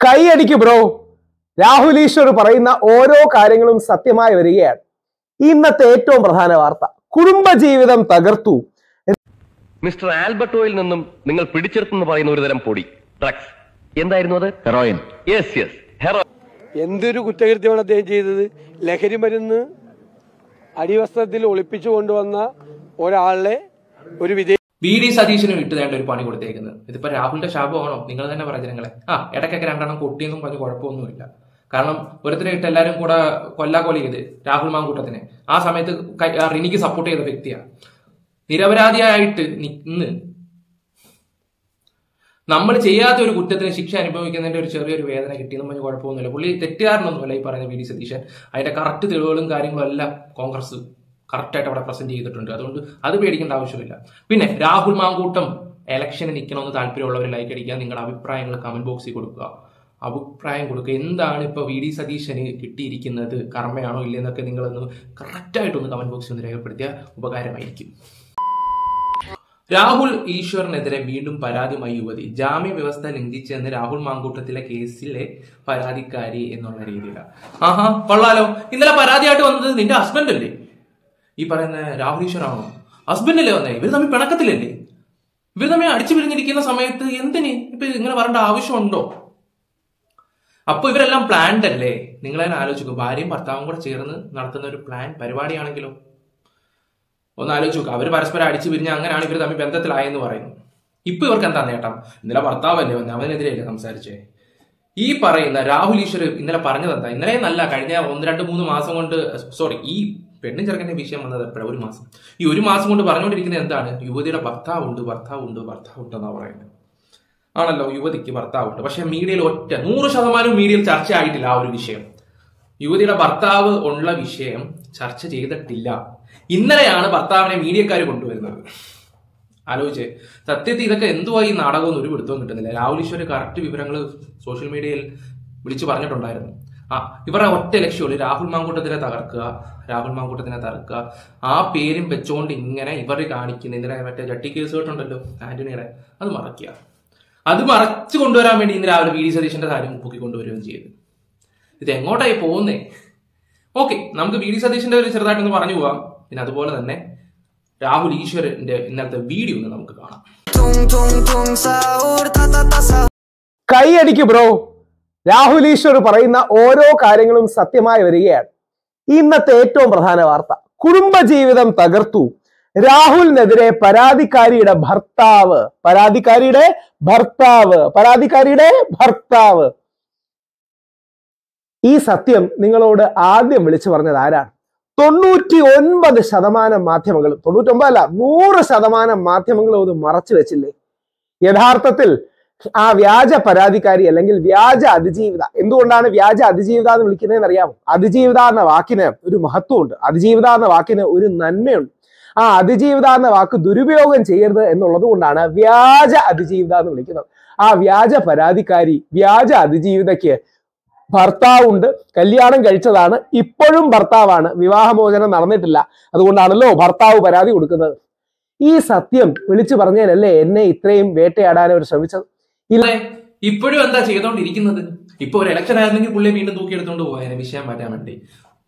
കൈയടിക്ക് bro. Rahul Easwar പറയുന്ന ഓരോ കാര്യങ്ങളും സത്യമായി വരികയാണ്. ഇന്നത്തെ ഏറ്റവും പ്രധാന വാർത്ത, കുടുംബജീവിതം തകർത്തു. മിസ്റ്റർ ആൽബർട്ടോയിൽ നിന്നും നിങ്ങൾ പിടിച്ചെടുത്തെന്ന് പറയുന്ന ഒരു തരം പൊടി ഡ്രഗ്സ് എന്തായിരുന്നു അത്? ഹെറോയിൻ. Yes yes, heroin. എന്തൊരു കുറ്റകൃത്യമാണ് അദ്ദേഹം ചെയ്തത്? ലഹരി മരുന്ന് അടിവസ്ത്രത്തിൽ ഒളിപ്പിച്ചു കൊണ്ടുവന്ന ഒരാളെ ഒരു വി.ഡി. സതീശനും ഇട്ടുതേണ്ട ഒരു പണി കൊടുത്തേക്കുന്നത്. ഇതിപ്പോ രാഹുലിന്റെ ശാപമാണോ? നിങ്ങൾ തന്നെ പറഞ്ഞ ജനങ്ങളെ. ഇടയ്ക്കൊക്കെ രണ്ടെണ്ണം കൊട്ടിയെന്നും പറഞ്ഞ് കുഴപ്പമൊന്നുമില്ല. കാരണം ഒരുത്തിനെ ഇട്ട് എല്ലാവരും കൂടെ കൊല്ലാക്കൊല ചെയ്ത് രാഹുൽ മാങ്കൂട്ടത്തിനെ ആ സമയത്ത് റിനിക്ക് സപ്പോർട്ട് ചെയ്ത വ്യക്തിയാണ്. നിരപരാധിയായിട്ട് ഇന്ന് നമ്മൾ ചെയ്യാത്ത ഒരു കുറ്റത്തിന് ശിക്ഷ അനുഭവിക്കുന്നതിന്റെ ഒരു ചെറിയൊരു വേദന കിട്ടിയെന്നും പറഞ്ഞ് കുഴപ്പമൊന്നുമില്ല. പുള്ളി തെറ്റുകാരനൊന്നുമല്ല ഈ പറയുന്ന വി.ഡി. സതീശൻ. അതിന്റെ കറക്റ്റ് തെളിവുകളും കാര്യങ്ങളും എല്ലാം കോൺഗ്രസ് കറക്റ്റായിട്ട് അവിടെ പ്രസന്റ് ചെയ്തിട്ടുണ്ട്. അതുകൊണ്ട് അത് പേടിക്കേണ്ട ആവശ്യമില്ല. പിന്നെ രാഹുൽ മാങ്കൂട്ടം ഇലക്ഷന് നിൽക്കണമെന്ന് താല്പര്യമുള്ളവർ ലൈക്ക് അടിക്കുക, നിങ്ങളുടെ അഭിപ്രായങ്ങൾ കമന്റ് ബോക്സിൽ കൊടുക്കുക. അഭിപ്രായം കൊടുക്കുക. എന്താണ് ഇപ്പൊ വി.ഡി. സതീശന് കിട്ടിയിരിക്കുന്നത്? കർമ്മയാണോ ഇല്ലെന്നൊക്കെ നിങ്ങളൊന്ന് കറക്റ്റായിട്ടൊന്ന് കമന്റ് ബോക്സിൽ ഒന്ന് രേഖപ്പെടുത്തിയ ഉപകാരമായിരിക്കും. രാഹുൽ ഈശ്വറിനെതിരെ വീണ്ടും പരാതിയുമായി യുവതി. ജാമ്യ വ്യവസ്ഥ ലംഘിച്ചെന്ന് രാഹുൽ മാങ്കൂട്ടത്തിലെ കേസിലെ പരാതിക്കാരി എന്നുള്ള രീതിയിലാണ്. കൊള്ളാലോ. ഇന്നലെ പരാതിയായിട്ട് വന്നത് നിന്റെ ഹസ്ബൻഡ് അല്ലേ? ഈ പറയുന്ന രാഹുൽ ഈശ്വറാണോ? ഹസ്ബൻഡല്ലേ വന്നേ? ഇവർ തമ്മിൽ പിണക്കത്തിലല്ലേ? ഇവർ തമ്മിൽ അടിച്ചു പിരിഞ്ഞിരിക്കുന്ന സമയത്ത് എന്തിന് ഇപ്പൊ ഇങ്ങനെ പറയേണ്ട ആവശ്യമുണ്ടോ? അപ്പൊ ഇവരെല്ലാം പ്ലാൻഡ് അല്ലേ? നിങ്ങളതിനെ ആലോചിക്കും. ഭാര്യയും ഭർത്താവും കൂടെ ചേർന്ന് നടത്തുന്ന ഒരു പ്ലാൻ പരിപാടിയാണെങ്കിലോ? ഒന്ന് ആലോചിച്ച് നോക്കുക. അവർ പരസ്പരം അടിച്ചു പിരിഞ്ഞ് അങ്ങനെയാണ് ഇവർ തമ്മിൽ ബന്ധത്തിലായെന്ന് പറയുന്നു. ഇപ്പൊ ഇവർക്ക് എന്താ നേട്ടം? ഇന്നലെ ഭർത്താവല്ലേ വന്നെ, അവനെതിരെയല്ലേ സംസാരിച്ചേ? ഈ പറയുന്ന രാഹുൽ ഈശ്വർ ഇന്നലെ പറഞ്ഞതെന്താ? ഇന്നലെ നല്ല കഴിഞ്ഞ 1-2-3 മാസം കൊണ്ട്, സോറി, ഈ പെണ്ണും ചെറുക്കന്റെ വിഷയം വന്നത് എപ്പോഴാണ്? ഒരു മാസം. ഈ ഒരു മാസം കൊണ്ട് പറഞ്ഞുകൊണ്ടിരിക്കുന്നത് എന്താണ്? യുവതിയുടെ ഭർത്താവുണ്ട് എന്നാ പറയുന്നത്. ആണല്ലോ, യുവതിക്ക് ഭർത്താവുണ്ട്. പക്ഷെ മീഡിയയിൽ 100% മീഡിയയിൽ ചർച്ച ആയിട്ടില്ല ആ ഒരു വിഷയം. യുവതിയുടെ ഭർത്താവ് ഉള്ള വിഷയം ചർച്ച ചെയ്തിട്ടില്ല. ഇന്നലെയാണ് ഭർത്താവിനെ മീഡിയക്കാർ കൊണ്ടുവരുന്നത്. ആലോചിച്ചേ. സത്യത്തിൽ ഇതൊക്കെ എന്തുവാ ഈ നാടകമൊന്നും ഒരു പിടുത്തവും കിട്ടുന്നില്ല. രാഹുൽ ഈശ്വർ കറക്റ്റ് വിവരങ്ങൾ സോഷ്യൽ മീഡിയയിൽ വിളിച്ചു പറഞ്ഞിട്ടുണ്ടായിരുന്നു. ഇവരുടെ ഒറ്റ ലക്ഷ്യമുള്ളൂ, രാഹുൽ മാങ്കൂട്ടത്തിനെ തകർക്കുക. ആ പേരും വെച്ചുകൊണ്ട് ഇങ്ങനെ ഇവർ കാണിക്കുന്ന ഇന്നലെ മറ്റേ ജട്ടി കേസ് കേട്ടുണ്ടല്ലോ ആന്റണിയുടെ, അത് മറക്കുക. അത് മറച്ചു കൊണ്ടുവരാൻ വേണ്ടി ഇന്ന് രാവിലെ വി.ഡി. സതീശന്റെ കാര്യം പൊക്കിക്കൊണ്ടുവരികയും ചെയ്തു. ഇത് എങ്ങോട്ടായി പോകുന്നേ? ഓക്കെ, നമുക്ക് വി.ഡി. സതീശന്റെ ഒരു ചെറുതായിട്ടൊന്ന് പറഞ്ഞു പോവാം. പിന്നെ അതുപോലെ തന്നെ രാഹുൽ ഈശ്വരന്റെ ഇന്നത്തെ വീഡിയോ ഒന്ന് നമുക്ക് കാണാം. കൈയടിക്ക് ബ്രോ. രാഹുൽ ഈശ്വർ പറയുന്ന ഓരോ കാര്യങ്ങളും സത്യമായി വരികയാണ്. ഇന്നത്തെ ഏറ്റവും പ്രധാന വാർത്ത, കുടുംബജീവിതം തകർത്തു. രാഹുലിനെതിരെ പരാതിക്കാരിയുടെ ഭർത്താവ്. ഈ സത്യം നിങ്ങളോട് ആദ്യം വിളിച്ചു പറഞ്ഞത് ആരാണ്? 99% മാധ്യമങ്ങളും, 99 അല്ല 100% മാധ്യമങ്ങളും അത് മറച്ചു വെച്ചില്ലേ? യഥാർത്ഥത്തിൽ ആ വ്യാജ പരാതിക്കാരി അല്ലെങ്കിൽ വ്യാജ അതിജീവിത, എന്തുകൊണ്ടാണ് വ്യാജ അതിജീവിത എന്ന് വിളിക്കുന്നതെന്ന് അറിയാമോ? അതിജീവിത എന്ന വാക്കിന് ഒരു മഹത്വമുണ്ട്. അതിജീവിത എന്ന വാക്കിന് ഒരു നന്മയുണ്ട്. ആ അതിജീവിത എന്ന വാക്ക് ദുരുപയോഗം ചെയ്യരുത് എന്നുള്ളത് കൊണ്ടാണ് വ്യാജ അതിജീവിത എന്ന് വിളിക്കുന്നത്. ആ വ്യാജ പരാതിക്കാരി, വ്യാജ അതിജീവിതയ്ക്ക് ഭർത്താവുണ്ട്, കല്യാണം കഴിച്ചതാണ്, ഇപ്പോഴും ഭർത്താവാണ്, വിവാഹമോചനം നടന്നിട്ടില്ല. അതുകൊണ്ടാണല്ലോ ഭർത്താവ് പരാതി കൊടുക്കുന്നത്. ഈ സത്യം വിളിച്ചു പറഞ്ഞതിനല്ലേ എന്നെ ഇത്രയും വേട്ടയാടാൻ അവർ ശ്രമിച്ചത്? ഇപ്പോഴും എന്താ ചെയ്തോണ്ടിരിക്കുന്നത്? ഇപ്പൊ ഒരു ഇലക്ഷൻ ആയിരുന്നെങ്കിൽ പുള്ളിയെ വീണ്ടും തൂക്കിയെടുത്തോണ്ട് പോയാൽ വിഷയം മാറ്റാൻ വേണ്ടി.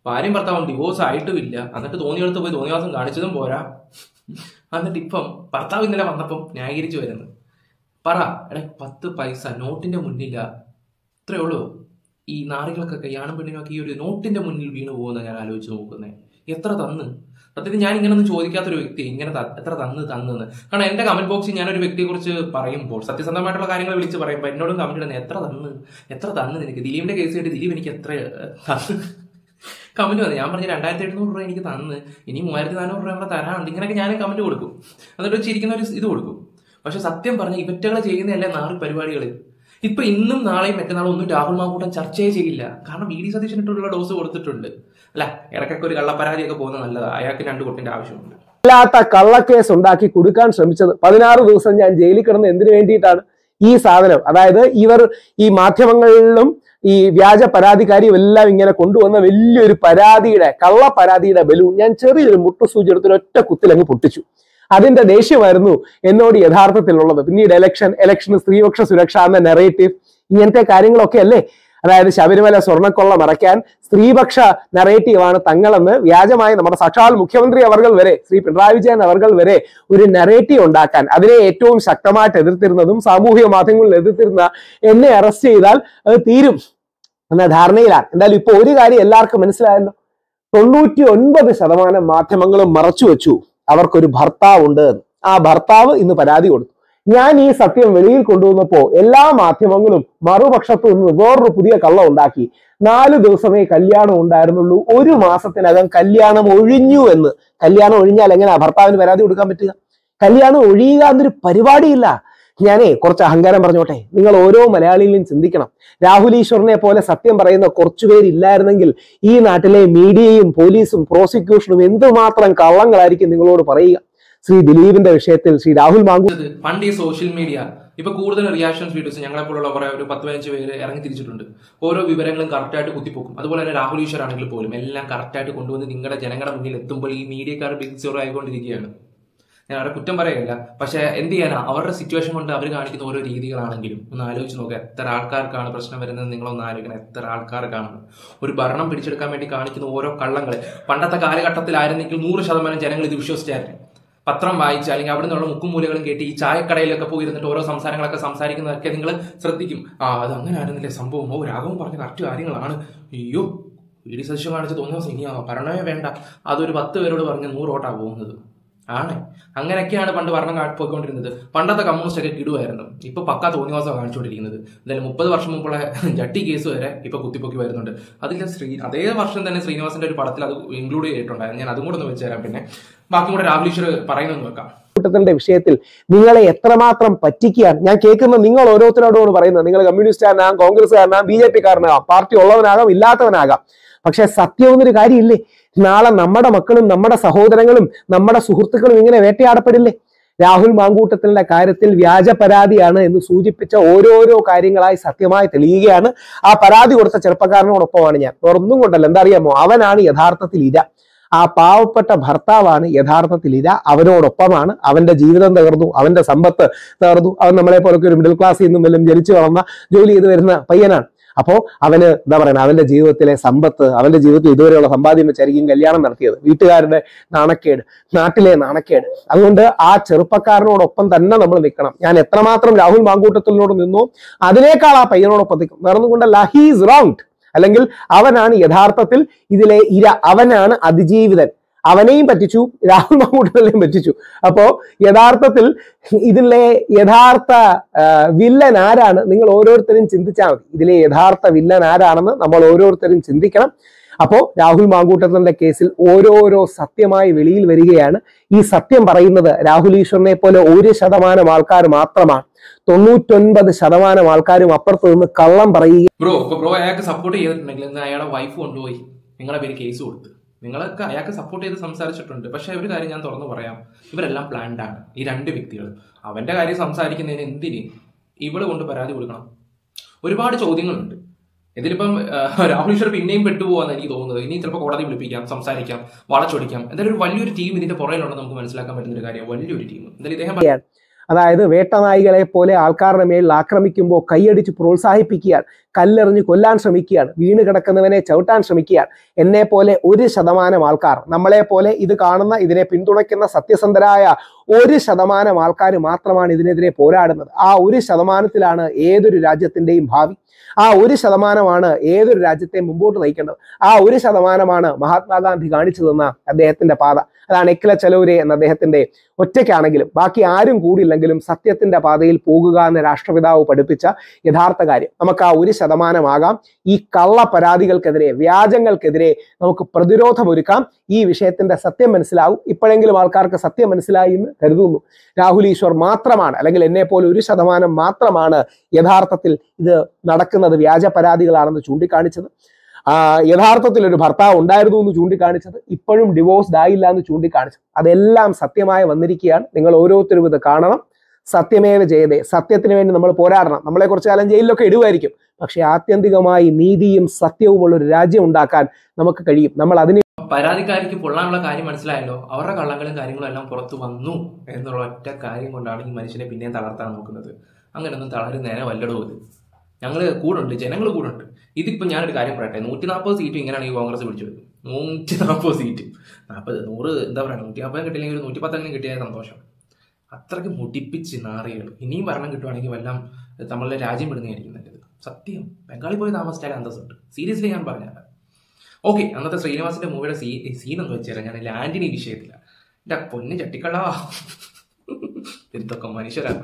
ഭാര്യയും ഭർത്താവും ഡിവോഴ്സ് ആയിട്ടും ഇല്ല, എന്നിട്ട് തോന്നിയെടുത്ത് പോയി തോന്നിവാസം കാണിച്ചതും പോരാ. എന്നിട്ട് ഇപ്പം ഭർത്താവ് ഇന്നലെ വന്നപ്പം ന്യായീകരിച്ചു വരുന്നത്. പറ, 10 പൈസ നോട്ടിന്റെ മുന്നില്ല, ഇത്രയേ ഉള്ളൂ. ഈ നാറികൾക്കൊക്കെ യാണും പെണ്ണിനൊക്കെ ഈ ഒരു നോട്ടിന്റെ മുന്നിൽ വീണ് പോകുന്ന ഞാൻ ആലോചിച്ച് നോക്കുന്നത്. എത്ര തന്ന്? സത്യത്തിൽ ഞാൻ ഇങ്ങനൊന്നും ചോദിക്കാത്തൊരു വ്യക്തി, ഇങ്ങനെ എത്ര തന്നെന്ന്. കാരണം എന്റെ കമന്റ് ബോക്സിൽ ഞാനൊരു വ്യക്തിയെ കുറിച്ച് പറയുമ്പോൾ, സത്യസന്ധമായിട്ടുള്ള കാര്യങ്ങൾ വിളിച്ച് പറയുമ്പോൾ എന്നോടും കമന്റ് ഇടുന്നത് എത്ര തന്ന് നിനക്ക്? ദിലീപിന്റെ കേസ് ആയിട്ട് ദിലീപ് എനിക്ക് എത്ര കമന്റ് വന്നു. ഞാൻ പറഞ്ഞ 2700 രൂപ എനിക്ക് തന്ന്, ഇനി 3400 രൂപ തരാനുണ്ട്. ഇങ്ങനെയൊക്കെ ഞാൻ കമന്റ് കൊടുക്കും, എന്നിട്ട് ചിരിക്കുന്ന ഒരു ഇത് കൊടുക്കും. പക്ഷെ സത്യം പറഞ്ഞ ഇവറ്റകൾ ചെയ്യുന്നതല്ലേ നാറി പരിപാടികൾ. ഇപ്പൊ ഇന്നും നാളെയും മറ്റന്നാളും ഒന്നും രാഹുൽ മാങ്കൂട്ടം ചർച്ചയെ ചെയ്യില്ല. കാരണം വി.ഡി. സതീശനിട്ടുള്ള ഡോസ് കൊടുത്തിട്ടുണ്ട്. അല്ല, ഇടയ്ക്കൊക്കെ ഒരു കള്ളപ്പരാതിയൊക്കെ പോകുന്നത് നല്ലതാണ്. അയാൾക്ക് 2 കൊട്ടിന്റെ ആവശ്യമുണ്ട്. അല്ലാത്ത കള്ളക്കേസ് ഉണ്ടാക്കി കൊടുക്കാൻ ശ്രമിച്ചത് 16 ദിവസം ഞാൻ ജയിലിൽ കിടന്ന് എന്തിനു വേണ്ടിയിട്ടാണ്? ഈ സാധനം, അതായത് ഇവർ ഈ മാധ്യമങ്ങളിലും ഈ വ്യാജ പരാതിക്കാരിയും എല്ലാം ഇങ്ങനെ കൊണ്ടുവന്ന വലിയൊരു കള്ളപ്പരാതിയുടെ ബലൂൺ ഞാൻ ചെറിയൊരു മുട്ടുസൂചി എടുത്തൊരു ഒറ്റ കുത്തിലങ്ങ് പൊട്ടിച്ചു. അതിന്റെ ദേഷ്യമായിരുന്നു എന്നോട് യഥാർത്ഥത്തിലുള്ളത്. പിന്നീട് ഇലക്ഷന് സ്ത്രീപക്ഷ സുരക്ഷ എന്ന നെറേറ്റീവ് ഇങ്ങനത്തെ കാര്യങ്ങളൊക്കെ അല്ലേ. അതായത് ശബരിമല സ്വർണ്ണക്കൊള്ള മറയ്ക്കാൻ സ്ത്രീപക്ഷ നറേറ്റീവാണ് തങ്ങളെന്ന് വ്യാജമായി നമ്മുടെ സാക്ഷാൽ മുഖ്യമന്ത്രി അവർകൾ വരെ, ശ്രീ പിണറായി വിജയൻ അവർകൾ വരെ ഒരു നറേറ്റീവ് ഉണ്ടാക്കാൻ അതിനെ ഏറ്റവും ശക്തമായിട്ട് എതിർത്തിരുന്നതും സാമൂഹിക മാധ്യമങ്ങളിൽ എതിർത്തിരുന്ന എന്നെ അറസ്റ്റ് ചെയ്താൽ അത് തീരും എന്ന ധാരണയിലാണ്. എന്തായാലും ഇപ്പൊ ഒരു കാര്യം എല്ലാവർക്കും മനസ്സിലായല്ലോ, 99% മാധ്യമങ്ങളും മറച്ചു വെച്ചു അവർക്കൊരു ഭർത്താവുണ്ട്. ആ ഭർത്താവ് ഇന്ന് പരാതി കൊടുത്തു. ഞാൻ ഈ സത്യം വെളിയിൽ കൊണ്ടുവന്നപ്പോ എല്ലാ മാധ്യമങ്ങളും മറുപക്ഷത്തു നിന്ന് വേറൊരു പുതിയ കള്ളം ഉണ്ടാക്കി. 4 ദിവസമേ കല്യാണം ഉണ്ടായിരുന്നുള്ളൂ, 1 മാസത്തിനകം കല്യാണം ഒഴിഞ്ഞു എന്ന്. കല്യാണം ഒഴിഞ്ഞാൽ എങ്ങനെയാ ഭർത്താവിന് പരാതി കൊടുക്കാൻ പറ്റുക? കല്യാണം ഒഴിയുക എന്നൊരു പരിപാടിയില്ല. ഞാനേ കുറച്ച് അഹങ്കാരം പറഞ്ഞോട്ടെ, നിങ്ങൾ ഓരോ മലയാളിയിലും ചിന്തിക്കണം. രാഹുൽ ഈശ്വറിനെ പോലെ സത്യം പറയുന്ന കുറച്ചുപേരില്ലായിരുന്നെങ്കിൽ ഈ നാട്ടിലെ മീഡിയയും പോലീസും പ്രോസിക്യൂഷനും എന്തുമാത്രം കള്ളങ്ങളായിരിക്കും നിങ്ങളോട് പറയുക. ശ്രീ ദിലീപിന്റെ വിഷയത്തിൽ ശ്രീ രാഹുൽ മാങ്കൂട്ടത്തിൽ പണ്ട് ഈ സോഷ്യൽ മീഡിയ ഇപ്പൊ കൂടുതൽ റിയാക്ഷൻസ് വീഡിയോസ് ഞങ്ങളെപ്പോലുള്ള കുറെ ഒരു 10-15 പേര് ഇറങ്ങി തിരിച്ചിട്ടുണ്ട്. ഓരോ വിവരങ്ങളും കറക്റ്റായിട്ട് കുത്തിപ്പോക്കും. അതുപോലെ തന്നെ രാഹുൽ ഈശ്വർ ആണെങ്കിൽ പോലും എല്ലാം കറക്റ്റായിട്ട് കൊണ്ടുവന്ന് നിങ്ങളുടെ ജനങ്ങളുടെ മുന്നിൽ എത്തുമ്പോൾ ഈ മീഡിയക്കാർ ബിഗ് സോർ ആയിക്കൊണ്ടിരിക്കുകയാണ്. ഞാൻ അവരെ കുറ്റം പറയുകയല്ല, പക്ഷെ എന്ത് ചെയ്യാനാ, അവരുടെ സിറ്റുവേഷൻ കൊണ്ട് അവർ കാണിക്കുന്ന ഓരോ രീതികളാണെങ്കിലും ഒന്ന് ആലോചിച്ച് നോക്കുക. എത്ര ആൾക്കാർക്കാണ് പ്രശ്നം വരുന്നത് നിങ്ങളൊന്ന് ആലോചിക്കണം. എത്ര ആൾക്കാർക്കാണ് ഒരു ഭരണം പിടിച്ചെടുക്കാൻ വേണ്ടി കാണിക്കുന്ന ഓരോ കള്ളങ്ങൾ. പണ്ടത്തെ കാലഘട്ടത്തിലായിരുന്നെങ്കിൽ 100% ജനങ്ങൾ ഇത് വിശ്വസിച്ചായിരുന്നു. പത്രം വായിച്ച് അല്ലെങ്കിൽ അവിടെ നിന്നുള്ള മുക്കും മൂലകളും കേട്ട് ഈ ചായക്കടയിലൊക്കെ പോയിരുന്നിട്ട് ഓരോ സംസാരങ്ങളൊക്കെ സംസാരിക്കുന്നതൊക്കെ നിങ്ങൾ ശ്രദ്ധിക്കും. അത് അങ്ങനെ ആയിരുന്നില്ലേ സംഭവം, രാഘവൻ പറഞ്ഞ കറക്റ്റ് കാര്യങ്ങളാണ്, അയ്യോ വീടി സദൃശ്യം കാണിച്ച് തോന്നിയ ഇനി ഭരണമേ വേണ്ട, അതൊരു 10 പേരോട് പറഞ്ഞ് 100 വോട്ടാണ് പോകുന്നത്. ആണ് അങ്ങനെയൊക്കെയാണ് പണ്ട് ഭരണം പോയിക്കൊണ്ടിരുന്നത്. പണ്ടത്തെ കമ്മ്യൂണിസ്റ്റ് ഒക്കെ കിടുവായിരുന്നു. ഇപ്പൊ പക്കാ തോന്നിവാസമാണ് കാണിച്ചുകൊണ്ടിരിക്കുന്നത്. എന്തായാലും 30 വർഷം മുമ്പുള്ള ജട്ടി കേസ് വരെ ഇപ്പൊ കുത്തിപ്പൊക്കി വരുന്നുണ്ട്. അതിൽ അതേ വർഷം തന്നെ ശ്രീനിവാസന്റെ ഒരു പടത്തിൽ അത് ഇൻക്ലൂഡ് ചെയ്തിട്ടുണ്ടായിരുന്നു. ഞാൻ അതും കൂടെ ഒന്ന് വെച്ചുതരാം. പിന്നെ ബാക്കി കൂടെ രാഹുൽ ഈശ്വർ പറയുന്നത് വെക്കാം. കൂട്ടത്തിന്റെ വിഷയത്തിൽ നിങ്ങളെ എത്രമാത്രം പറ്റിക്കുകയാണ്. ഞാൻ കേൾക്കുന്ന നിങ്ങൾ ഓരോരുത്തരോട് പറയുന്നത്, നിങ്ങൾ കമ്മ്യൂണിസ്റ്റുകാരനാകാം, കോൺഗ്രസ്സുകാരനാകാം, BJP കാരനാകാം, പാർട്ടി ഉള്ളവനാകാം, ഇല്ലാത്തവനാകാം. പക്ഷെ സത്യം എന്നൊരു കാര്യമില്ലേ? നാളെ നമ്മുടെ മക്കളും നമ്മുടെ സഹോദരങ്ങളും നമ്മുടെ സുഹൃത്തുക്കളും ഇങ്ങനെ വേട്ടയാടപ്പെടില്ലേ? രാഹുൽ മാങ്കൂട്ടത്തിന്റെ കാര്യത്തിൽ വ്യാജ പരാതിയാണ് എന്ന് സൂചിപ്പിച്ച ഓരോരോ കാര്യങ്ങളായി സത്യമായി തെളിയുകയാണ്. ആ പരാതി കൊടുത്ത ചെറുപ്പക്കാരനോടൊപ്പമാണ് ഞാൻ. വേറൊന്നും കൊണ്ടല്ല, എന്താ അറിയാമോ, അവനാണ് യഥാർത്ഥത്തിൽ ഇര. ആ പാവപ്പെട്ട ഭർത്താവാണ് യഥാർത്ഥത്തിൽ ഇര. അവനോടൊപ്പമാണ്. അവന്റെ ജീവിതം തകർന്നു, അവന്റെ സമ്പത്ത് തകർന്നു. അവൻ നമ്മളെ പോലൊക്കെ ഒരു മിഡിൽ ക്ലാസ്സിൽ നിന്നും വല്ലതും ജനിച്ചു വളർന്ന ജോലി ചെയ്ത് വരുന്ന പയ്യനാണ്. അപ്പോ അവന് എന്താ പറയുക, അവന്റെ ജീവിതത്തിലെ സമ്പത്ത്, അവന്റെ ജീവിതത്തിൽ ഇതുവരെയുള്ള സമ്പാദ്യം വെച്ചായിരിക്കും കല്യാണം നടത്തിയത്. വീട്ടുകാരുടെ നാണക്കേട്, നാട്ടിലെ നാണക്കേട്. അതുകൊണ്ട് ആ ചെറുപ്പക്കാരനോടൊപ്പം തന്നെ നമ്മൾ നിൽക്കണം. ഞാൻ എത്രമാത്രം രാഹുൽ മാങ്കൂട്ടത്തിനോട് നിന്നോ അതിനേക്കാൾ ആ പയ്യനോടൊപ്പം നിൽക്കും. വേറൊന്നും കൊണ്ടല്ല, ഹീ ഈസ് റോങ്ഡ്. അല്ലെങ്കിൽ അവനാണ് യഥാർത്ഥത്തിൽ ഇതിലെ ഇര, അവനാണ് അതിജീവിതൻ. അവനെയും പറ്റിച്ചു, രാഹുൽ മാങ്കൂട്ടത്തിനെയും പറ്റിച്ചു. അപ്പോ യഥാർത്ഥത്തിൽ ഇതിലെ യഥാർത്ഥ വില്ലൻ ആരാണ് നിങ്ങൾ ഓരോരുത്തരും ചിന്തിച്ചാൽ മതി. ഇതിലെ യഥാർത്ഥ വില്ലൻ ആരാണെന്ന് നമ്മൾ ഓരോരുത്തരും ചിന്തിക്കണം. അപ്പോ രാഹുൽ മാങ്കൂട്ടത്തിന്റെ കേസിൽ ഓരോരോ സത്യമായി വെളിയിൽ വരികയാണ്. ഈ സത്യം പറയുന്നത് രാഹുൽ ഈശ്വറിനെ പോലെ 1% ആൾക്കാർ മാത്രമാണ്. 99% ആൾക്കാരും അപ്പുറത്ത് നിന്ന് കള്ളം പറയുക. ബ്രോ അയാൾക്ക് സപ്പോർട്ട് ചെയ്തിട്ടുണ്ടെങ്കിൽ അയാളുടെ വൈഫ് കൊണ്ടുപോയി നിങ്ങളെ പേര് കേസ് കൊടുത്ത് നിങ്ങളൊക്കെ അയാൾക്ക് സപ്പോർട്ട് ചെയ്ത് സംസാരിച്ചിട്ടുണ്ട്. പക്ഷെ ഒരു കാര്യം ഞാൻ തുറന്നു പറയാം, ഇവരെല്ലാം പ്ലാൻഡ് ആണ്. ഈ 2 വ്യക്തികൾ അവന്റെ കാര്യം സംസാരിക്കുന്നതിന് എന്തിന് ഇവള് കൊണ്ട് പരാതി കൊടുക്കണം? ഒരുപാട് ചോദ്യങ്ങളുണ്ട് ഇതിലിപ്പം. രാഹുൽ ഈശ്വർ പിന്നെയും പെട്ടുപോകാന്ന് എനിക്ക് തോന്നുന്നത്. ഇനി ചിലപ്പോൾ കോടതി വിളിപ്പിക്കാം, സംസാരിക്കാം, വളച്ചൊടിക്കാം. എന്തായാലും ഒരു വലിയൊരു ടീം ഇതിന്റെ പുറകിലുണ്ടെന്ന് നമുക്ക് മനസ്സിലാക്കാൻ പറ്റുന്ന ഒരു കാര്യം. വലിയൊരു ടീം. എന്തായാലും ഇദ്ദേഹം അതായത് വേട്ടനായികളെ പോലെ ആൾക്കാരുടെ മേലിൽ ആക്രമിക്കുമ്പോൾ കൈയടിച്ച് പ്രോത്സാഹിപ്പിക്കുകയാണ്, കല്ലെറിഞ്ഞ് കൊല്ലാൻ ശ്രമിക്കുകയാണ്, വീണ് കിടക്കുന്നവനെ ചവിട്ടാൻ ശ്രമിക്കുകയാണ്. എന്നെ പോലെ 1% ആൾക്കാർ, നമ്മളെ പോലെ ഇത് കാണുന്ന ഇതിനെ പിന്തുണയ്ക്കുന്ന സത്യസന്ധരായ 1% ആൾക്കാർ മാത്രമാണ് ഇതിനെതിരെ പോരാടുന്നത്. ആ 1%ത്തിലാണ് ഏതൊരു രാജ്യത്തിന്റെയും ഭാവി. ആ 1%മാണ് ഏതൊരു രാജ്യത്തെയും മുമ്പോട്ട് നയിക്കേണ്ടത്. ആ 1%മാണ് മഹാത്മാഗാന്ധി കാണിച്ചു തന്ന അദ്ദേഹത്തിന്റെ പാത. അതാണ് എക്കില ചലൂരെ എന്ന അദ്ദേഹത്തിന്റെ ഒറ്റയ്ക്കാണെങ്കിലും ബാക്കി ആരും കൂടിയില്ലെങ്കിലും സത്യത്തിന്റെ പാതയിൽ പോകുക എന്ന രാഷ്ട്രപിതാവ് പഠിപ്പിച്ച യഥാർത്ഥ കാര്യം. നമുക്ക് ആ 1% ആകാം. ഈ കള്ള പരാതികൾക്കെതിരെ, വ്യാജങ്ങൾക്കെതിരെ നമുക്ക് പ്രതിരോധമൊരുക്കാം. ഈ വിഷയത്തിന്റെ സത്യം മനസ്സിലാവും. ഇപ്പോഴെങ്കിലും ആൾക്കാർക്ക് സത്യം മനസ്സിലായി എന്ന് കരുതുന്നു. രാഹുൽ ഈശ്വർ മാത്രമാണ്, അല്ലെങ്കിൽ എന്നെ പോലെ 1% മാത്രമാണ് യഥാർത്ഥത്തിൽ ഇത് നടക്കുന്നത് വ്യാജ പരാതികളാണെന്ന് ചൂണ്ടിക്കാണിച്ചത്. യഥാർത്ഥത്തിൽ ഒരു ഭർത്താവ് ഉണ്ടായിരുന്നു എന്ന് ചൂണ്ടിക്കാണിച്ചത്, ഇപ്പോഴും ഡിവോഴ്സ്ഡ് ആയില്ല എന്ന് ചൂണ്ടിക്കാണിച്ചത്. അതെല്ലാം സത്യമായി വന്നിരിക്കുകയാണ്. നിങ്ങൾ ഓരോരുത്തരും ഇത് കാണണം. സത്യമേവ ജയതേ. സത്യത്തിന് വേണ്ടി നമ്മൾ പോരാടണം. നമ്മളെ കുറച്ചു കാലം ജയിലിലൊക്കെ ഇടുമായിരിക്കും, പക്ഷെ ആത്യന്തികമായി നീതിയും സത്യവുമുള്ള ഒരു രാജ്യം ഉണ്ടാക്കാൻ നമുക്ക് കഴിയും. നമ്മൾ അതിന് പരാതിക്കാരിക്ക് പൊള്ളാനുള്ള കാര്യം മനസ്സിലായല്ലോ. അവരുടെ കള്ളങ്ങളും കാര്യങ്ങളും എല്ലാം പുറത്തു വന്നു എന്നുള്ള ഒറ്റ കാര്യം കൊണ്ടാണ് ഈ മനുഷ്യനെ പിന്നെയും തളർത്താൻ നോക്കുന്നത്. അങ്ങനെയൊന്നും തളരുന്നേനെ വല്ലടോ ഇത്. ഞങ്ങള് കൂടുണ്ട്, ജനങ്ങൾ കൂടുണ്ട്. ഇതിപ്പോ ഞാനൊരു കാര്യം പറയട്ടെ, 140 സീറ്റും ഇങ്ങനെയാണ് ഈ കോൺഗ്രസ് പിടിച്ചു വരും. 140 സീറ്റും 100 എന്താ പറയുക, 140 കിട്ടില്ലെങ്കിൽ 110 കിട്ടിയാൽ സന്തോഷം. അത്രയ്ക്ക് മുടിപ്പിച്ച് നാറികൾ. ഇനിയും ഭരണം കിട്ടുവാണെങ്കിൽ വല്ലതും നമ്മളുടെ രാജ്യം വിടുന്നതായിരിക്കും നല്ലത്. സത്യം, ബംഗാളിൽ പോയി താമസിച്ചാൽ അന്തസ്സുണ്ട്. സീരിയസ്ലി ഞാൻ പറഞ്ഞത്. ഓക്കെ, അന്നത്തെ ശ്രീനിവാസിന്റെ മൂവിയുടെ സീൻ എന്ന് വെച്ചാൽ ഞാൻ ആന്റണി വിഷയത്തില്ല. എന്റെ പൊന്ന് ചട്ടിക്കളാ, എന്തൊക്കെ മനുഷ്യരാണ്.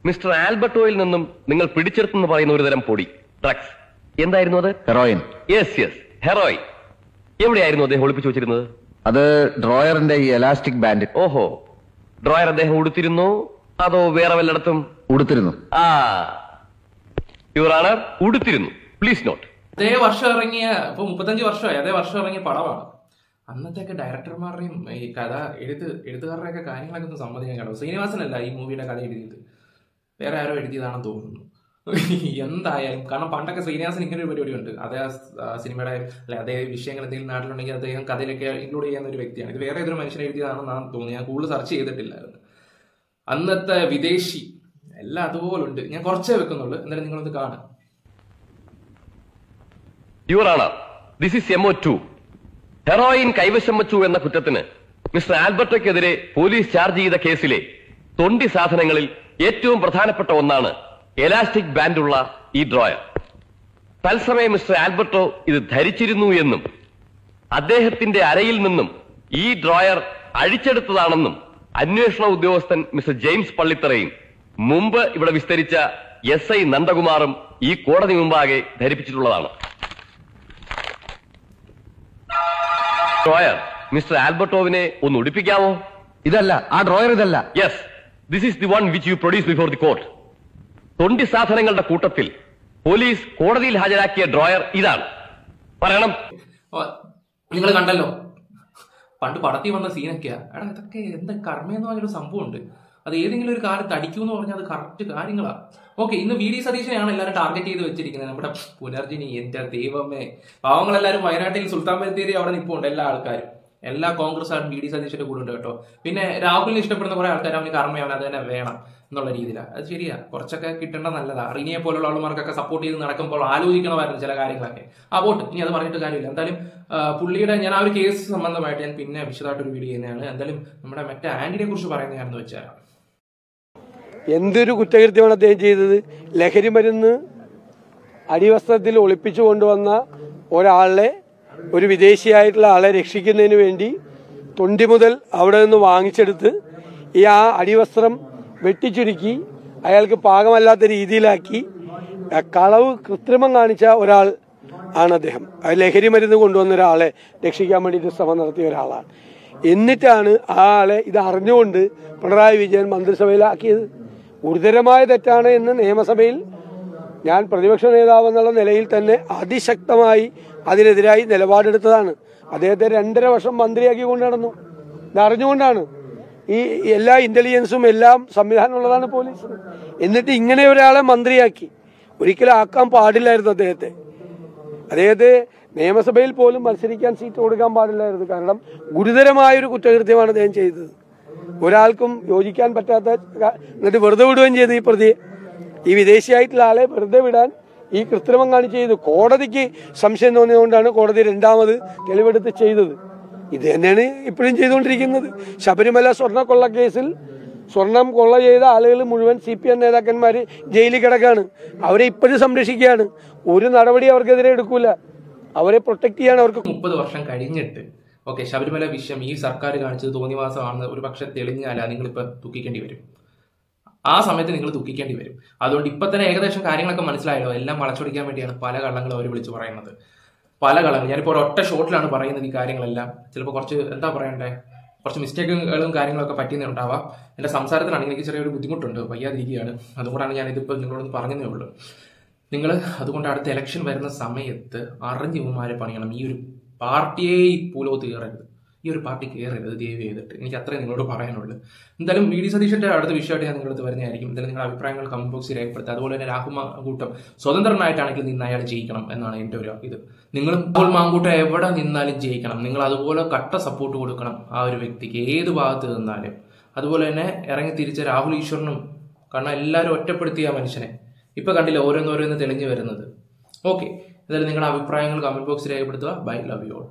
മിസ്റ്റർ ആൽബർട്ടോയിൽ നിന്നും നിങ്ങൾ പിടിച്ചെടുത്തെന്ന് പറയുന്ന ഒരു തരം പൊടി, ഡ്രഗ്സ്, എന്തായിരുന്നു അത്? ഹെറോയിൻ. Yes, heroin. എവിടെയായിരുന്നു അദ്ദേഹം ഒളിപ്പിച്ചു വെച്ചിരുന്നത്? അത് ഡ്രോയറിന്റെ ഈ എലാസ്റ്റിക് ബാൻഡ്. ഓഹോ, ഡ്രോയർ അദ്ദേഹം ഉടുത്തിരുന്നു അതോ വേറെ വല്ലയിടത്തും? ഉടുത്തിരുന്നു. യുവർ ഓണർ, ഉടുത്തിരുന്നു. Please note. അതേ വർഷം ഇറങ്ങിയ, ഇപ്പൊ 35 വർഷമായി, അതേ വർഷം ഇറങ്ങിയ പടമാണ്. അന്നത്തെയൊക്കെ ഡയറക്ടർമാരുടെയും ഈ കഥ എഴുത്തുകാരുടെയൊക്കെ കാര്യങ്ങളൊക്കെ ഒന്ന് സമ്മതിക്കാൻ കേട്ടോ. ശ്രീനിവാസനല്ല ഈ മൂവിയുടെ കഥ എഴുതിയത്, വേറെ ആരോ എഴുതിയതാണെന്ന് തോന്നുന്നു. എന്തായാലും കാരണം പണ്ടൊക്കെ ശ്രീനിവാസൻ ഇങ്ങനെ ഒരു പരിപാടി ഉണ്ട്. അതേ സിനിമയുടെ അല്ലെ അതേ വിഷയങ്ങൾ എന്തെങ്കിലും നാട്ടിലുണ്ടെങ്കിൽ അദ്ദേഹം കഥയിലൊക്കെ ഇൻക്ലൂഡ് ചെയ്യുന്ന ഒരു വ്യക്തിയാണ്. ഇത് വേറെ ഏതൊരു മനുഷ്യൻ എഴുതിയതാണെന്നാണ് തോന്നുന്നത്. ഞാൻ കൂടുതൽ സെർച്ച് ചെയ്തിട്ടില്ലായിരുന്നു. അന്നത്തെ വിദേശി എല്ലാം അതുപോലെ ഉണ്ട്. ഞാൻ കുറച്ചേ വെക്കുന്നുള്ളൂ, എന്നാലും നിങ്ങളൊന്ന് കാണാം. Your honour, this is MO2. Heroin കൈവശം വച്ചു എന്ന കുറ്റത്തിന് മിസ്റ്റർ ആൽബർട്ടോയ്ക്കെതിരെ പോലീസ് ചാർജ് ചെയ്ത കേസിലെ തൊണ്ടി സാധനങ്ങളിൽ ഏറ്റവും പ്രധാനപ്പെട്ട ഒന്നാണ് എലാസ്റ്റിക് ബാൻഡുള്ള ഈ ഡ്രോയർ. തത്സമയം മിസ്റ്റർ ആൽബർട്ടോ ഇത് ധരിച്ചിരുന്നു എന്നും അദ്ദേഹത്തിന്റെ അരയിൽ നിന്നും ഈ ഡ്രോയർ അഴിച്ചെടുത്തതാണെന്നും അന്വേഷണ ഉദ്യോഗസ്ഥൻ മിസ്റ്റർ ജെയിംസ് പള്ളിത്തറയും മുമ്പ് ഇവിടെ വിസ്തരിച്ച SI നന്ദകുമാറും ഈ കോടതി മുമ്പാകെ ധരിപ്പിച്ചിട്ടുള്ളതാണ്. ഡ്രോയർ മിസ്റ്റർ ആൽബർട്ടോവിനെ ഒന്ന് ഉടുപ്പിക്കാമോ? ഇതല്ല, ആ ഡ്രോയർ ഇതല്ല. Yes, this is the one which you produce before the court. തൊണ്ടി സാധനങ്ങളുടെ കൂട്ടത്തിൽ പോലീസ് കോടതിയിൽ ഹാജരാക്കിയ ഡ്രോയർ ഇതാണ്. പറയണം. നിങ്ങൾ കണ്ടല്ലോ പണ്ട് പടത്തിൽ വന്ന സീനൊക്കെയാ. എടാ ഇതൊക്കെ എന്താ കർമ്മയെന്ന് പറഞ്ഞൊരു സംഭവമുണ്ട്. അത് ഏതെങ്കിലും ഒരു കാലത്ത് അടിക്കുമെന്ന് പറഞ്ഞാൽ അത് കറക്റ്റ് കാര്യങ്ങളാ. ഓക്കെ, ഇന്ന് VD സതീശനെയാണ് എല്ലാവരും ടാർഗറ്റ് ചെയ്ത് വെച്ചിരിക്കുന്നത്. നമ്മുടെ പുനർജിനി, എന്റെ ദൈവമേ, പാവങ്ങളെല്ലാവരും വയനാട്ടിൽ സുൽത്താൻ ബത്തേരി അവിടെ നിൽപ്പുണ്ട്. എല്ലാ ആൾക്കാരും, എല്ലാ കോൺഗ്രസ്സുകാരും VD സതീശന്റെ കൂടെ ഉണ്ട് കേട്ടോ. പിന്നെ രാഹുലിനെ ഇഷ്ടപ്പെടുന്ന കുറെ ആൾക്കാർ അവന് കർമ്മയാണ്, അത് തന്നെ വേണം എന്നുള്ള രീതിയിലാണ്. അത് ശരിയാ, കുറച്ചൊക്കെ കിട്ടേണ്ട നല്ലതാ. റിനിയെ പോലുള്ള ആളുമാർക്കൊക്കെ സപ്പോർട്ട് ചെയ്ത് നടക്കുമ്പോൾ ആലോചിക്കണമായിരുന്നു ചില കാര്യങ്ങളൊക്കെ. പോട്ട്, ഇനി അത് പറഞ്ഞിട്ട് കാര്യമില്ല. എന്തായാലും പുള്ളിയുടെ ഞാൻ ആ ഒരു കേസ് സംബന്ധമായിട്ട് ഞാൻ പിന്നെ വിശദമായിട്ടൊരു വീഡിയോ ചെയ്യുന്നതാണ്. എന്തായാലും നമ്മുടെ മറ്റേ ആന്റിനെ കുറിച്ച് പറയുന്നതാണെന്ന് വെച്ചാൽ എന്തൊരു കുറ്റകൃത്യമാണ് അദ്ദേഹം ചെയ്തത്. ലഹരി മരുന്ന് അടിവസ്ത്രത്തിൽ ഒളിപ്പിച്ചു കൊണ്ടുവന്ന ഒരാളെ, ഒരു വിദേശിയായിട്ടുള്ള ആളെ രക്ഷിക്കുന്നതിന് വേണ്ടി തൊണ്ടി മുതൽ അവിടെ നിന്ന് വാങ്ങിച്ചെടുത്ത് ആ അടിവസ്ത്രം വെട്ടിച്ചുരുക്കി അയാൾക്ക് പാകമല്ലാത്ത രീതിയിലാക്കി കളവ് കൃത്രിമം കാണിച്ച ഒരാൾ ആണ് അദ്ദേഹം. ലഹരി മരുന്ന് കൊണ്ടുവന്ന ഒരാളെ രക്ഷിക്കാൻ വേണ്ടിയിട്ട് ശ്രമം നടത്തിയ ഒരാളാണ്. എന്നിട്ടാണ് ആ ആളെ ഇത് അറിഞ്ഞുകൊണ്ട് പിണറായി വിജയൻ മന്ത്രിസഭയിലാക്കിയത്. ഗുരുതരമായ തെറ്റാണ് എന്ന് നിയമസഭയിൽ ഞാൻ പ്രതിപക്ഷ നേതാവ് എന്നുള്ള നിലയിൽ തന്നെ അതിശക്തമായി അതിനെതിരായി നിലപാടെടുത്തതാണ്. അദ്ദേഹത്തെ 2.5 വർഷം മന്ത്രിയാക്കി കൊണ്ട് നടന്നു. ഇതറിഞ്ഞുകൊണ്ടാണ്. ഈ എല്ലാ ഇന്റലിജൻസും എല്ലാം സംവിധാനം ഉള്ളതാണ് പോലീസ്. എന്നിട്ട് ഇങ്ങനെ ഒരാളെ മന്ത്രിയാക്കി. ഒരിക്കലും ആക്കാൻ പാടില്ലായിരുന്നു അദ്ദേഹത്തെ നിയമസഭയിൽ പോലും മത്സരിക്കാൻ സീറ്റ് കൊടുക്കാൻ പാടില്ലായിരുന്നു. കാരണം ഗുരുതരമായൊരു കുറ്റകൃത്യമാണ് അദ്ദേഹം ചെയ്തത്. ഒരാൾക്കും യോജിക്കാൻ പറ്റാത്ത, എന്നിട്ട് വെറുതെ വിടുകയും ചെയ്തു. ഈ പ്രതിയെ, ഈ വിദേശിയായിട്ടുള്ള ആളെ വെറുതെ വിടാൻ ഈ കൃത്രിമം കാണിച്ച് ചെയ്തു. കോടതിക്ക് സംശയം തോന്നിയതുകൊണ്ടാണ് കോടതി 2ാമത് തെളിവെടുത്ത് ചെയ്തത്. ഇത് തന്നെയാണ് ഇപ്പോഴും ചെയ്തുകൊണ്ടിരിക്കുന്നത്. ശബരിമല സ്വർണ്ണക്കൊള്ള കേസിൽ സ്വർണം കൊള്ള ചെയ്ത ആളുകൾ മുഴുവൻ CPM നേതാക്കന്മാർ ജയിലിൽ കിടക്കാണ്. അവരെ ഇപ്പോഴും സംരക്ഷിക്കുകയാണ്. ഒരു നടപടി അവർക്കെതിരെ എടുക്കൂല. അവരെ പ്രൊട്ടക്ട് ചെയ്യാൻ അവർക്ക് 30 വർഷം കഴിഞ്ഞിട്ട് ഓക്കെ, ശബരിമല വിഷയം ഈ സർക്കാർ കാണിച്ചത് തോന്നിവാസമാണെന്ന് ഒരു പക്ഷെ തെളിഞ്ഞാലാ നിങ്ങളിപ്പോൾ ദുഃഖിക്കേണ്ടി വരും. ആ സമയത്ത് നിങ്ങൾ ദുഃഖിക്കേണ്ടി വരും. അതുകൊണ്ട് ഇപ്പൊ തന്നെ ഏകദേശം കാര്യങ്ങളൊക്കെ മനസ്സിലായല്ലോ. എല്ലാം വളച്ചൊടിക്കാൻ വേണ്ടിയാണ് പല കള്ളങ്ങളും അവർ വിളിച്ചു പറയുന്നത്. പല കള്ളങ്ങൾ ഞാനിപ്പോൾ ഒരൊറ്റ ഷോട്ടിലാണ് പറയുന്നത് ഈ കാര്യങ്ങളെല്ലാം. ചിലപ്പോൾ കുറച്ച് എന്താ പറയണ്ടേ, കുറച്ച് മിസ്റ്റേക്കുകളും കാര്യങ്ങളൊക്കെ പറ്റിയെന്നുണ്ടാവാം. എൻ്റെ സംസാരത്തിലാണെങ്കിൽ എനിക്ക് ചെറിയൊരു ബുദ്ധിമുട്ടുണ്ട്, വയ്യാതിരിക്കുകയാണ്. അതുകൊണ്ടാണ് ഞാൻ ഇതിപ്പോൾ നിങ്ങളോട് പറഞ്ഞതേ ഉള്ളൂ. നിങ്ങൾ അതുകൊണ്ട് അടുത്ത ഇലക്ഷൻ വരുന്ന സമയത്ത് അറിഞ്ഞ് ഇവന്മാരെ പണിയണം. ഈ ഒരു പാർട്ടിയെ ഈ പൂലോത്ത് കയറരുത്, ഈ ഒരു പാർട്ടി കയറരുത് ദയവ് ചെയ്തിട്ട്. എനിക്ക് അത്രയും നിങ്ങളോട് പറയാനുള്ളൂ. എന്തായാലും VD സതീശന്റെ അടുത്ത വിഷയമായിട്ട് ഞാൻ നിങ്ങളടുത്ത് വരുന്നതായിരിക്കും. എന്തായാലും നിങ്ങളുടെ അഭിപ്രായങ്ങൾ കമന്റ് ബോക്സിൽ രേഖപ്പെടുത്തുക. അതുപോലെ തന്നെ രാഹുൽ മാങ്കൂട്ടം സ്വതന്ത്രനായിട്ടാണെങ്കിൽ നിന്ന് അയാൾ ജയിക്കണം എന്നാണ് എൻ്റെ ഒരു ഇത്. നിങ്ങളും രാഹുൽ മാങ്കൂട്ടം എവിടെ നിന്നാലും ജയിക്കണം. നിങ്ങൾ അതുപോലെ കട്ട സപ്പോർട്ട് കൊടുക്കണം ആ ഒരു വ്യക്തിക്ക്, ഏത് ഭാഗത്ത് നിന്നാലും. അതുപോലെ തന്നെ ഇറങ്ങി തിരിച്ച രാഹുൽ ഈശ്വറിനും, കാരണം എല്ലാവരും ഒറ്റപ്പെടുത്തിയ മനുഷ്യനെ ഇപ്പൊ കണ്ടില്ല ഓരോന്നോരോന്ന് തെളിഞ്ഞു വരുന്നത്. ഓക്കെ, എന്തായാലും നിങ്ങളുടെ അഭിപ്രായങ്ങൾ കമന്റ് ബോക്സിൽ രേഖപ്പെടുത്തുക. Bye, love you all.